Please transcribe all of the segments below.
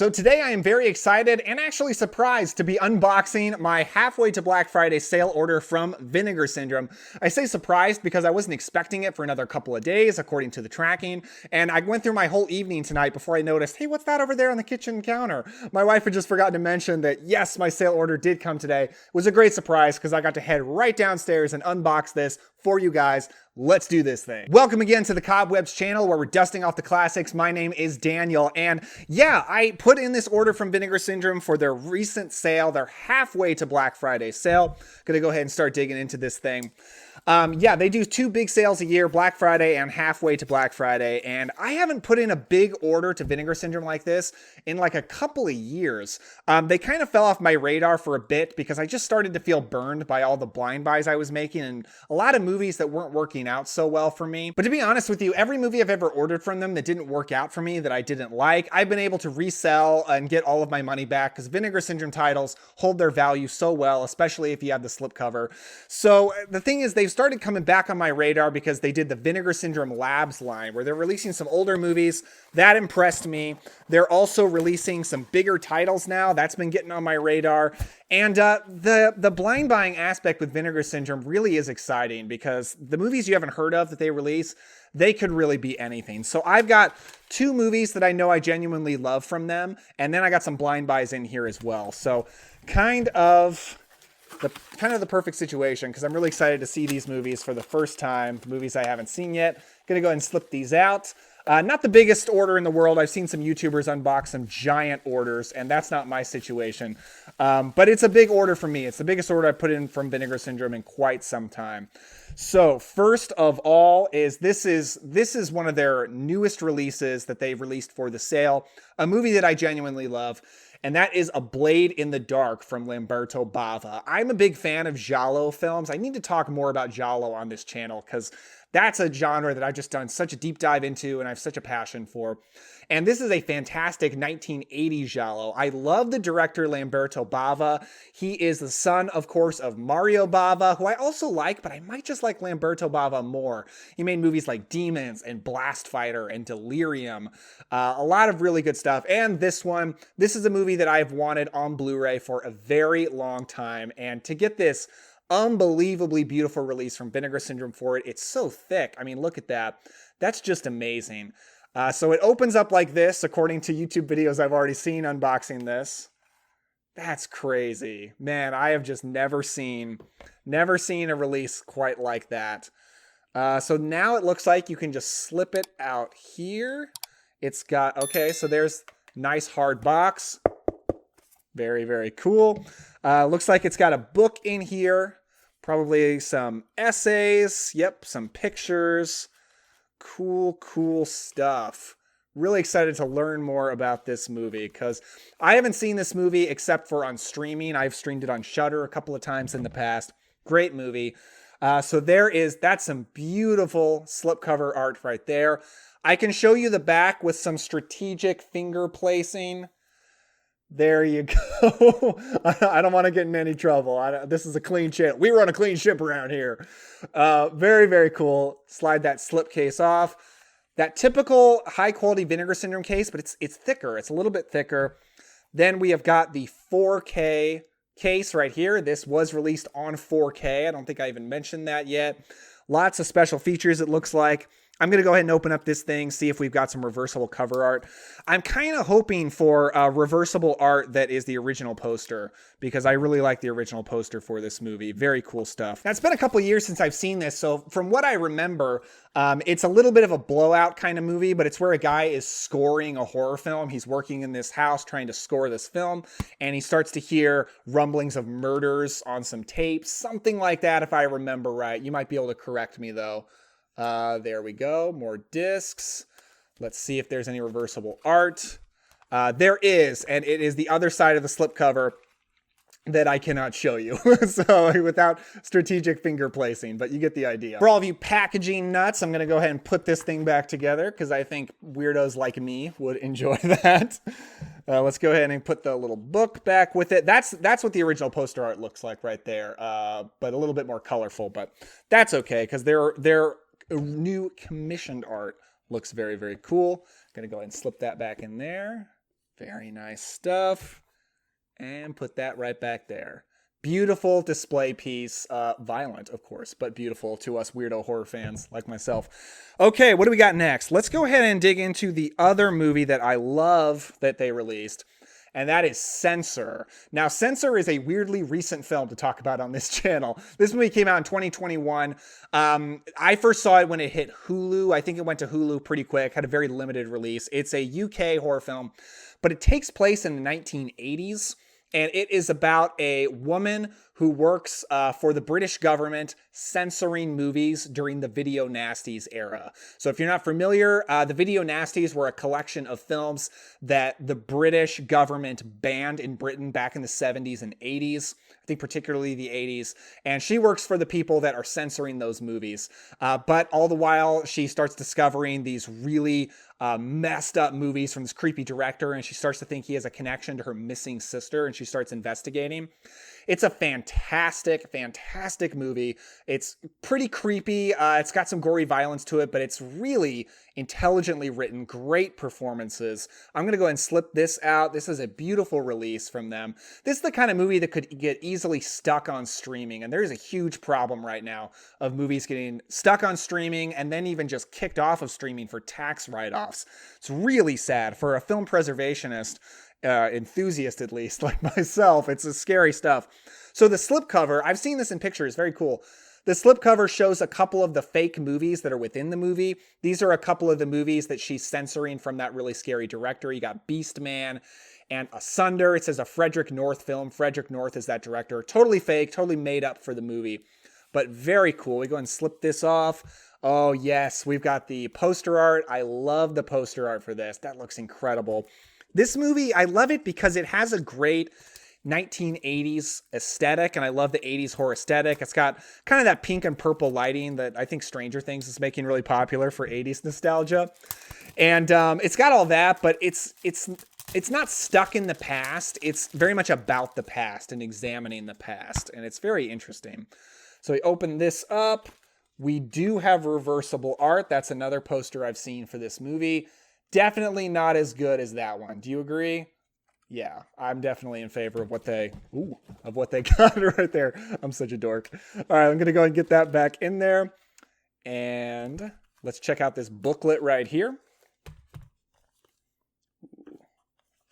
So today I am very excited and actually surprised to be unboxing my halfway to Black Friday sale order from Vinegar Syndrome. I say surprised because I wasn't expecting it for another couple of days according to the tracking, and I went through my whole evening tonight before I noticed, hey, what's that over there on the kitchen counter? My wife had just forgotten to mention that yes, my sale order did come today. It was a great surprise because I got to head right downstairs and unbox this for you guys. Let's do this thing. Welcome again to the Cobwebs channel where we're dusting off the classics. My name is Daniel, and yeah, I put in this order from Vinegar Syndrome for their recent sale, their halfway to Black Friday sale. Gonna go ahead and start digging into this thing. Yeah, they do two big sales a year, Black Friday and halfway to Black Friday, and I haven't put in a big order to Vinegar Syndrome like this in like a couple of years. They kind of fell off my radar for a bit because I just started to feel burned by all the blind buys I was making and a lot of movies that weren't working out so well for me. But to be honest with you, every movie I've ever ordered from them that didn't work out for me, that I didn't like, I've been able to resell and get all of my money back because Vinegar Syndrome titles hold their value so well, especially if you have the slipcover. So the thing is, they've started coming back on my radar because they did the Vinegar Syndrome Labs line where they're releasing some older movies. That impressed me. They're also releasing some bigger titles now. That's been getting on my radar. And the blind buying aspect with Vinegar Syndrome really is exciting because the movies you haven't heard of that they release, they could really be anything. So I've got two movies that I know I genuinely love from them. And then I got some blind buys in here as well. So kind of the perfect situation because I'm really excited to see these movies for the first time, the movies I haven't seen yet. Gonna go ahead and slip these out. Not the biggest order in the world. I've seen some YouTubers unbox some giant orders, and that's not my situation. But it's a big order for me. It's the biggest order I've put in from Vinegar Syndrome in quite some time. So first of all this is one of their newest releases that they've released for the sale, a movie that I genuinely love. And that is A Blade in the Dark from Lamberto Bava. I'm a big fan of giallo films. I need to talk more about giallo on this channel because that's a genre that I've just done such a deep dive into and I have such a passion for. And this is a fantastic 1980s giallo. I love the director Lamberto Bava. He is the son, of course, of Mario Bava, who I also like, but I might just like Lamberto Bava more. He made movies like Demons and Blast Fighter and Delirium. A lot of really good stuff. And this one, this is a movie that I've wanted on Blu-ray for a very long time. And to get this unbelievably beautiful release from Vinegar Syndrome for it, it's so thick. I mean, look at that. That's just amazing. So it opens up like this, according to YouTube videos I've already seen unboxing this. That's crazy. Man, I have just never seen a release quite like that. So now it looks like you can just slip it out here. It's got, okay, so there's nice hard box. Very, very cool. Looks like it's got a book in here. Probably some essays. Yep, some pictures. Cool stuff. Really excited to learn more about this movie because I haven't seen this movie except for on streaming. I've streamed it on Shudder a couple of times in the past. Great movie. So that's some beautiful slipcover art right there. I can show you the back with some strategic finger placing. There you go. I don't want to get in any trouble. This is a clean channel. We run a clean ship around here. Very, very cool. Slide that slipcase off. That typical high quality Vinegar Syndrome case, but it's thicker. It's a little bit thicker. Then we have got the 4K case right here. This was released on 4K. I don't think I even mentioned that yet. Lots of special features, it looks like. I'm going to go ahead and open up this thing, see if we've got some reversible cover art. I'm kind of hoping for reversible art that is the original poster because I really like the original poster for this movie. Very cool stuff. Now, it's been a couple years since I've seen this, so from what I remember, it's a little bit of a blowout kind of movie, but it's where a guy is scoring a horror film. He's working in this house trying to score this film, and he starts to hear rumblings of murders on some tapes, something like that if I remember right. You might be able to correct me, though. There we go. More discs. Let's see if there's any reversible art. There is, and it is the other side of the slipcover that I cannot show you. So without strategic finger placing, but you get the idea. For all of you packaging nuts, I'm going to go ahead and put this thing back together because I think weirdos like me would enjoy that. Let's go ahead and put the little book back with it. That's what the original poster art looks like right there, but a little bit more colorful, but that's okay because their new commissioned art looks very, very cool. Gonna go ahead and slip that back in there. Very nice stuff. And put that right back there. Beautiful display piece. Violent, of course, but beautiful to us weirdo horror fans like myself. Okay, what do we got next? Let's go ahead and dig into the other movie that I love that they released, and that is Censor. Now, Censor is a weirdly recent film to talk about on this channel. This movie came out in 2021. I first saw it when it hit Hulu. I think it went to Hulu pretty quick, had a very limited release. It's a UK horror film, but it takes place in the 1980s. And it is about a woman who works for the British government censoring movies during the video nasties era. So if you're not familiar, the video nasties were a collection of films that the British government banned in Britain back in the 70s and 80s. I think particularly the 80s. And she works for the people that are censoring those movies. But all the while, she starts discovering these really messed up movies from this creepy director, and she starts to think he has a connection to her missing sister, and she starts investigating. It's a fantastic, fantastic movie. It's pretty creepy. It's got some gory violence to it, but it's really intelligently written, great performances. I'm going to go ahead and slip this out. This is a beautiful release from them. This is the kind of movie that could get easily stuck on streaming, and there's a huge problem right now of movies getting stuck on streaming and then even just kicked off of streaming for tax write-offs. It's really sad. For a film preservationist, enthusiast at least, like myself, it's a scary stuff. So the slipcover, I've seen this in pictures, very cool. The slipcover shows a couple of the fake movies that are within the movie. These are a couple of the movies that she's censoring from that really scary director. You got Beast Man and Asunder. It says a Frederick North film. Frederick North is that director. Totally fake, totally made up for the movie, but very cool. We go and slip this off. Oh yes, we've got the poster art. I love the poster art for this. That looks incredible. This movie, I love it because it has a great 1980s aesthetic, and I love the 80s horror aesthetic. It's got kind of that pink and purple lighting that I think Stranger Things is making really popular for 80s nostalgia. And it's got all that, but it's not stuck in the past. It's very much about the past and examining the past, and it's very interesting. So we open this up. We do have reversible art. That's another poster I've seen for this movie. Definitely not as good as that one. Do you agree? Yeah, I'm definitely in favor of what they got right there. I'm such a dork. All right, I'm going to go and get that back in there. And let's check out this booklet right here.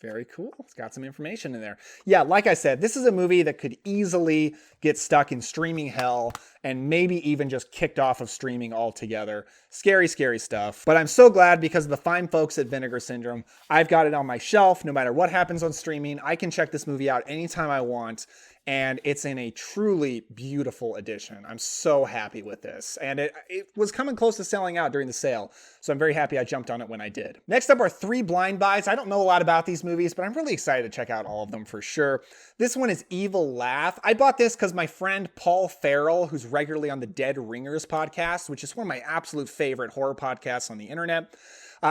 Very cool. It's got some information in there. Yeah, like I said, this is a movie that could easily get stuck in streaming hell and maybe even just kicked off of streaming altogether. Scary, scary stuff. But I'm so glad because of the fine folks at Vinegar Syndrome. I've got it on my shelf. No matter what happens on streaming, I can check this movie out anytime I want. And it's in a truly beautiful edition. I'm so happy with this. And it was coming close to selling out during the sale. So I'm very happy I jumped on it when I did. Next up are 3 blind buys. I don't know a lot about these movies, but I'm really excited to check out all of them for sure. This one is Evil Laugh. I bought this because my friend Paul Farrell, who's regularly on the Dead Ringers podcast, which is one of my absolute favorite horror podcasts on the internet,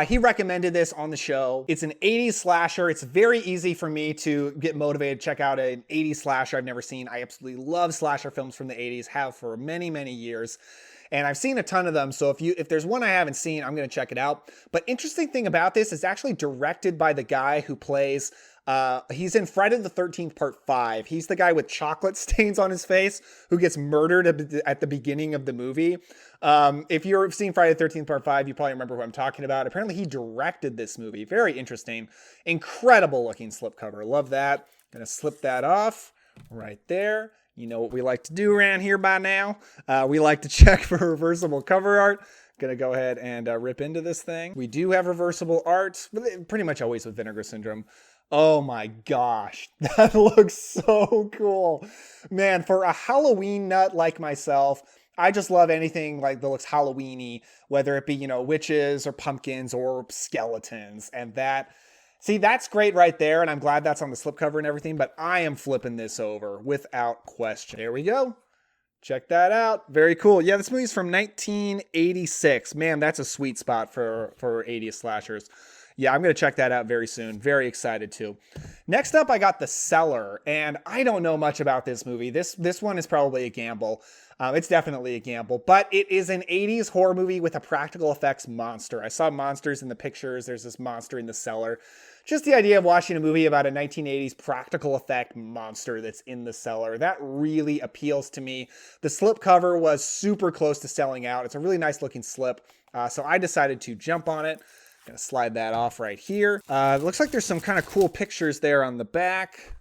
he recommended this on the show. It's an 80s slasher. It's very easy for me to get motivated to check out an 80s slasher I've never seen. I absolutely love slasher films from the 80s, have for many, many years. And I've seen a ton of them, so if there's one I haven't seen, I'm going to check it out. But interesting thing about this is actually directed by the guy who plays... he's in Friday the 13th Part 5. He's the guy with chocolate stains on his face who gets murdered at the beginning of the movie. If you've seen Friday the 13th Part 5, you probably remember who I'm talking about. Apparently he directed this movie. Very interesting. Incredible looking slipcover. Love that. Gonna slip that off right there. You know what we like to do around here by now. We like to check for reversible cover art. Gonna go ahead and rip into this thing. We do have reversible art, pretty much always with Vinegar Syndrome. Oh my gosh, that looks so cool. Man, for a Halloween nut like myself, I just love anything like that looks Halloween-y, whether it be, you know, witches or pumpkins or skeletons. And that's great right there. And I'm glad that's on the slipcover and everything, but I am flipping this over without question. There we go. Check that out. Very cool. Yeah, this movie's from 1986. Man, that's a sweet spot for 80s slashers. Yeah, I'm going to check that out very soon. Very excited too. Next up, I got The Cellar, and I don't know much about this movie. This one is probably a gamble. It's definitely a gamble, but it is an 80s horror movie with a practical effects monster. I saw monsters in the pictures. There's this monster in the cellar. Just the idea of watching a movie about a 1980s practical effect monster that's in the cellar, that really appeals to me. The slipcover was super close to selling out. It's a really nice looking slip, so I decided to jump on it. Gonna slide that off right here. It looks like there's some kind of cool pictures there on the back.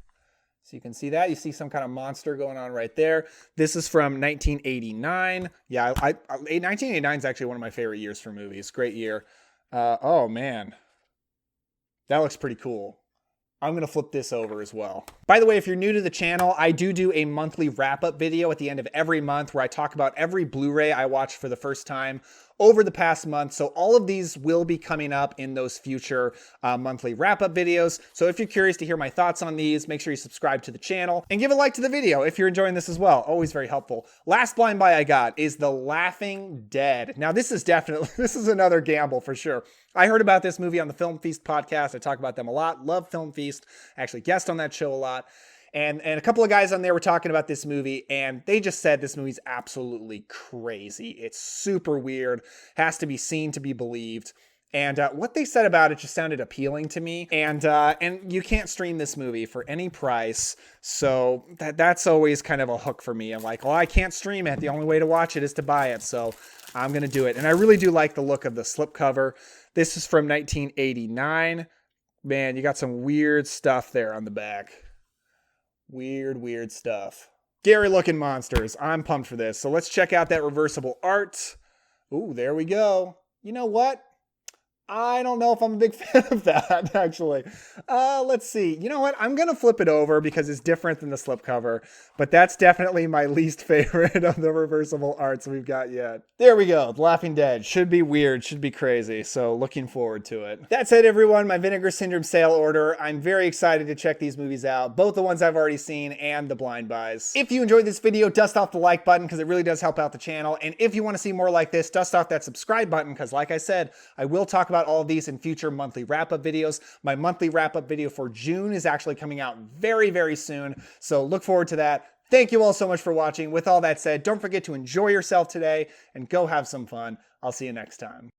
So you can see that. You see some kind of monster going on right there. This is from 1989. Yeah, 1989 is actually one of my favorite years for movies. Great year. Oh, man. That looks pretty cool. I'm going to flip this over as well. By the way, if you're new to the channel, I do a monthly wrap-up video at the end of every month where I talk about every Blu-ray I watched for the first time over the past month. So all of these will be coming up in those future monthly wrap-up videos. So if you're curious to hear my thoughts on these, make sure you subscribe to the channel and give a like to the video if you're enjoying this as well. Always very helpful. Last blind buy I got is The Laughing Dead. Now this is another gamble for sure. I heard about this movie on the Film Feast podcast. I talk about them a lot. Love Film Feast. I actually guest on that show a lot. And a couple of guys on there were talking about this movie, and they just said this movie's absolutely crazy. It's super weird, has to be seen to be believed. And what they said about it just sounded appealing to me. And you can't stream this movie for any price. So that's always kind of a hook for me. I'm like, well, I can't stream it. The only way to watch it is to buy it. So I'm going to do it. And I really do like the look of the slipcover. This is from 1989. Man, you got some weird stuff there on the back. Weird stuff. Scary looking monsters. I'm pumped for this. So let's check out that reversible art. Ooh, there we go. You know what? I don't know if I'm a big fan of that, actually. Let's see. You know what? I'm going to flip it over because it's different than the slipcover, but that's definitely my least favorite of the reversible arts we've got yet. There we go. The Laughing Dead. Should be weird. Should be crazy. So looking forward to it. That's it, everyone. My Vinegar Syndrome sale order. I'm very excited to check these movies out, both the ones I've already seen and the blind buys. If you enjoyed this video, dust off the like button because it really does help out the channel. And if you want to see more like this, dust off that subscribe button because, like I said, I will talk about all of these in future monthly wrap-up videos. My monthly wrap-up video for June is actually coming out very soon, so look forward to that. Thank you all so much for watching. With all that said, don't forget to enjoy yourself today and go have some fun. I'll see you next time.